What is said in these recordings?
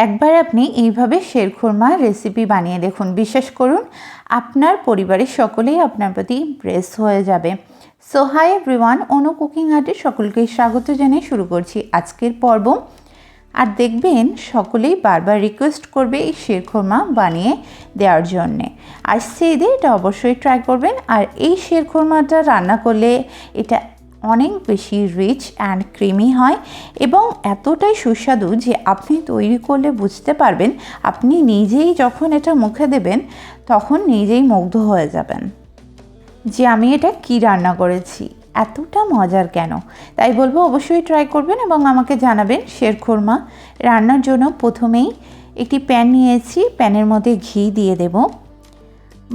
একবার আপনি এইভাবে শেরখুরমা রেসিপি বানিয়ে দেখুন, বিশ্বাস করুন আপনার পরিবারের সকলেই আপনার প্রতি ইমপ্রেস হয়ে যাবে। সো হাই এভরিওয়ান, অনু কুকিং আর্টে সকলকে স্বাগত জানিয়ে শুরু করছি আজকের পর্ব। আর দেখবেন সকলেই বারবার রিকোয়েস্ট করবে এই শেরখুরমা বানিয়ে দেওয়ার জন্যে, আর সেই দিয়ে এটা অবশ্যই ট্রাই করবেন। আর এই শেরখুরমাটা রান্না করলে এটা অনেক বেশি রিচ অ্যান্ড ক্রিমি হয় এবং এতটাই সুস্বাদু যে আপনি তৈরি করলে বুঝতে পারবেন, আপনি নিজেই যখন এটা মুখে দেবেন তখন নিজেই মুগ্ধ হয়ে যাবেন যে আমি এটা কি রান্না করেছি, এতটা মজার কেন। তাই বলবো অবশ্যই ট্রাই করবেন এবং আমাকে জানাবেন। শেরখুরমা রান্নার জন্য প্রথমেই একটি প্যান নিয়েছি, প্যানের মধ্যে ঘি দিয়ে দেব,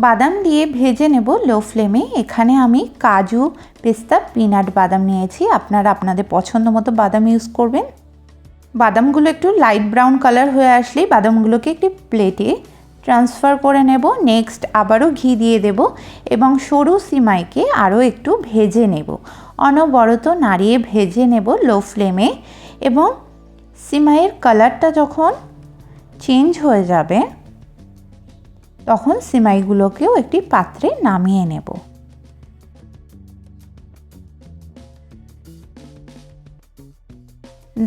বাদাম দিয়ে ভেজে নেব লো ফ্লেমে। এখানে আমি কাজু, পেস্তা, পিনাট বাদাম নিয়েছি, আপনারা আপনাদের পছন্দ মতো বাদাম ইউজ করবেন। বাদামগুলো একটু লাইট ব্রাউন কালার হয়ে আসলেই বাদামগুলোকে একটি প্লেটে ট্রান্সফার করে নেব। নেক্সট আবারও ঘি দিয়ে দেব এবং সরু সিমাইকে আরও একটু ভেজে নেব, অনবরত নাড়িয়ে ভেজে নেব লো ফ্লেমে। এবং সিমাইয়ের কালারটা যখন চেঞ্জ হয়ে যাবে তখন সিমাইগুলোকেও একটি পাত্রে নামিয়ে নেব।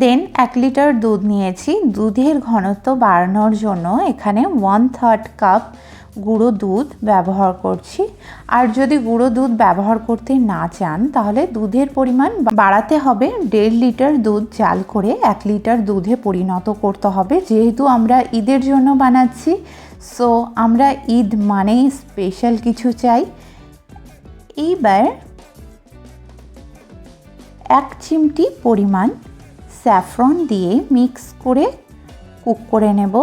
দেন 1 লিটার দুধ নিয়েছি। দুধের ঘনত্ব বাড়ানোর জন্য এখানে 1/3 কাপ গুঁড়ো দুধ ব্যবহার করছি। আর যদি গুঁড়ো দুধ ব্যবহার করতে না চান তাহলে দুধের পরিমাণ বাড়াতে হবে। 1.5 লিটার দুধ জাল করে 1 লিটার দুধে পরিণত করতে হবে, যেহেতু আমরা ঈদের জন্য বানাচ্ছি। সো আমরা ঈদ মানেই স্পেশাল কিছু চাই। এইবার 1 চিমটি পরিমাণ স্যাফরন দিয়ে মিক্স করে কুক করে নেব।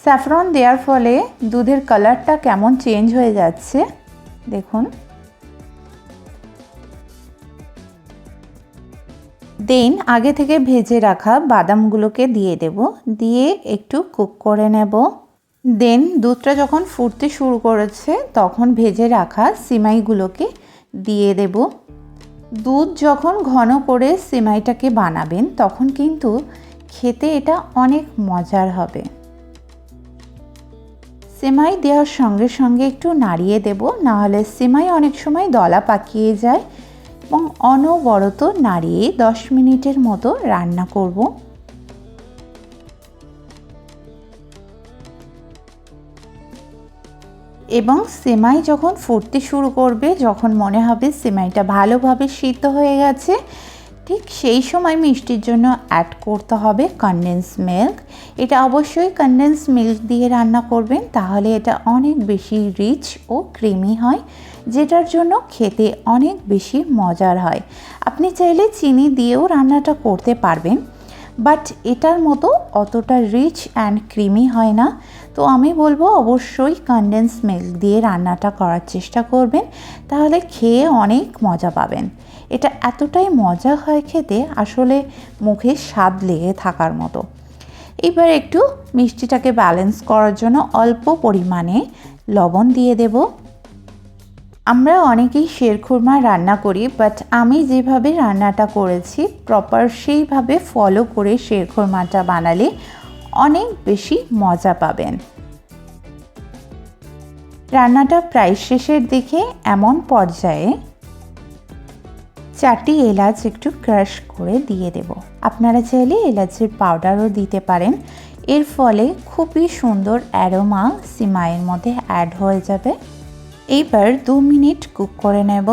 স্যাফরন দেওয়ার ফলে দুধের কালারটা কেমন চেঞ্জ হয়ে যাচ্ছে দেখুন। দেন আগে থেকে ভেজে রাখা বাদামগুলোকে দিয়ে দেব, দিয়ে একটু কুক করে নেব। দেন দুধটা যখন ফুটতে শুরু করেছে তখন ভেজে রাখা সিমাইগুলোকে দিয়ে দেব। দুধ যখন ঘন করে সিমাইটাকে বানাবেন তখন কিন্তু খেতে এটা অনেক মজার হবে। সিমাই দেওয়ার সঙ্গে সঙ্গে একটু নাড়িয়ে দেব, নাহলে সিমাই অনেক সময় দলা পাকিয়ে যায়। এবং অনবরত নাড়িয়ে 10 মিনিটের মতো রান্না করব। এবং সেমাই যখন ফুটতে শুরু করবে, যখন মনে হবে সেমাইটা ভালোভাবে সিদ্ধ হয়ে গেছে, ঠিক সেই সময় মিষ্টির জন্য অ্যাড করতে হবে কনডেন্স মিল্ক। এটা অবশ্যই কনডেন্স মিল্ক দিয়ে রান্না করবেন, তাহলে এটা অনেক বেশি রিচ ও ক্রিমি হয়, যেটার জন্য খেতে অনেক বেশি মজার হয়। আপনি চাইলে চিনি দিয়েও রান্নাটা করতে পারবেন, বাট এটার মতো অতটা রিচ অ্যান্ড ক্রিমি হয় না। তো আমি বলবো অবশ্যই কনডেন্স মিল্ক দিয়ে রান্নাটা করার চেষ্টা করবেন, তাহলে খেয়ে অনেক মজা পাবেন। এটা এতটাই মজা হয় খেতে, আসলে মুখে স্বাদ লেগে থাকার মতো। এবার একটু মিষ্টিটাকে ব্যালেন্স করার জন্য অল্প পরিমাণে লবণ দিয়ে দেব। আমরা অনেকেই শেরখুরমা রান্না করি, বাট আমি যেভাবে রান্নাটা করেছি প্রপার সেইভাবে ফলো করে শেরখুরমাটা বানালে অনেক বেশি মজা পাবেন। রান্নাটা প্রায় শেষের দিকে, এমন পর্যায়ে 4টি এলাচ একটু ক্রাশ করে দিয়ে দেব। আপনারা চাইলে এলাচের পাউডারও দিতে পারেন, এর ফলে খুবই সুন্দর অ্যারোমা সিমাইয়ের মধ্যে অ্যাড হয়ে যাবে। এইবার 2 মিনিট কুক করে নেব,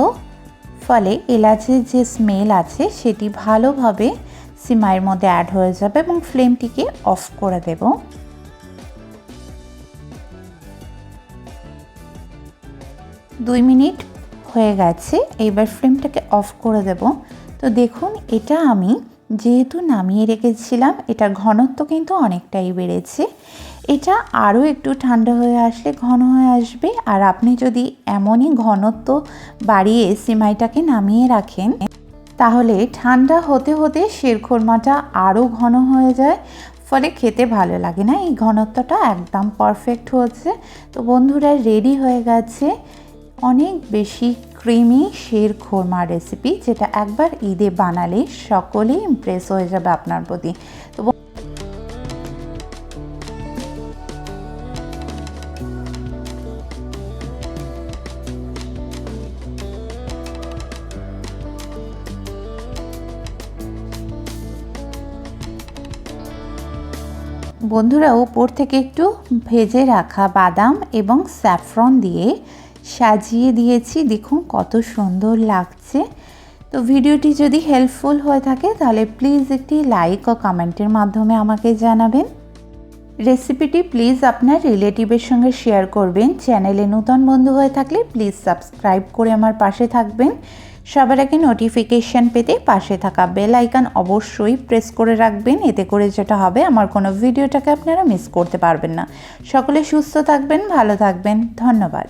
ফলে এলাচের যে স্মেল আছে সেটি ভালোভাবে সিমাইয়ের মধ্যে অ্যাড হয়ে যাবে এবং ফ্লেমটিকে অফ করে দেব। দুই মিনিট হয়ে গেছে, এইবার ফ্লেমটাকে অফ করে দেব। তো দেখুন, এটা আমি যেহেতু নামিয়ে রেখেছিলাম, এটার ঘনত্ব কিন্তু অনেকটাই বেড়েছে। এটা আরও একটু ঠান্ডা হয়ে আসলে ঘন হয়ে আসবে। আর আপনি যদি এমনই ঘনত্ব বাড়িয়ে সিমাইটাকে নামিয়ে রাখেন তাহলে ঠান্ডা হতে হতে শেরখুরমাটা আরও ঘন হয়ে যায়, ফলে খেতে ভালো লাগে না। এই ঘনত্বটা একদম পারফেক্ট হচ্ছে। তো বন্ধুরা, রেডি হয়ে গেছে অনেক বেশি ক্রিমি শির খোরমা রেসিপি, যেটা একবার ঈদে বানালে সকলেই ইমপ্রেস হয়ে যাবে আপনার প্রতি। তো বন্ধুরা, উপর থেকে একটু ভেজে রাখা বাদাম এবং স্যাফরন দিয়ে সাজিয়ে দিয়েছি। দেখুন কত সুন্দর লাগছে। তো ভিডিওটি যদি হেল্পফুল হয়ে থাকে তাহলে প্লিজ একটি লাইক ও কমেন্টের মাধ্যমে আমাকে জানাবেন। রেসিপিটি প্লিজ আপনার রিলেটিভের সঙ্গে শেয়ার করবেন। চ্যানেলে নতুন বন্ধু হয়ে থাকলে প্লিজ সাবস্ক্রাইব করে আমার পাশে থাকবেন। সবার আগে নোটিফিকেশান পেতে পাশে থাকা বেল আইকন অবশ্যই প্রেস করে রাখবেন। এতে করে যেটা হবে, আমার কোনো ভিডিওটাকে আপনারা মিস করতে পারবেন না। সকলে সুস্থ থাকবেন, ভালো থাকবেন। ধন্যবাদ।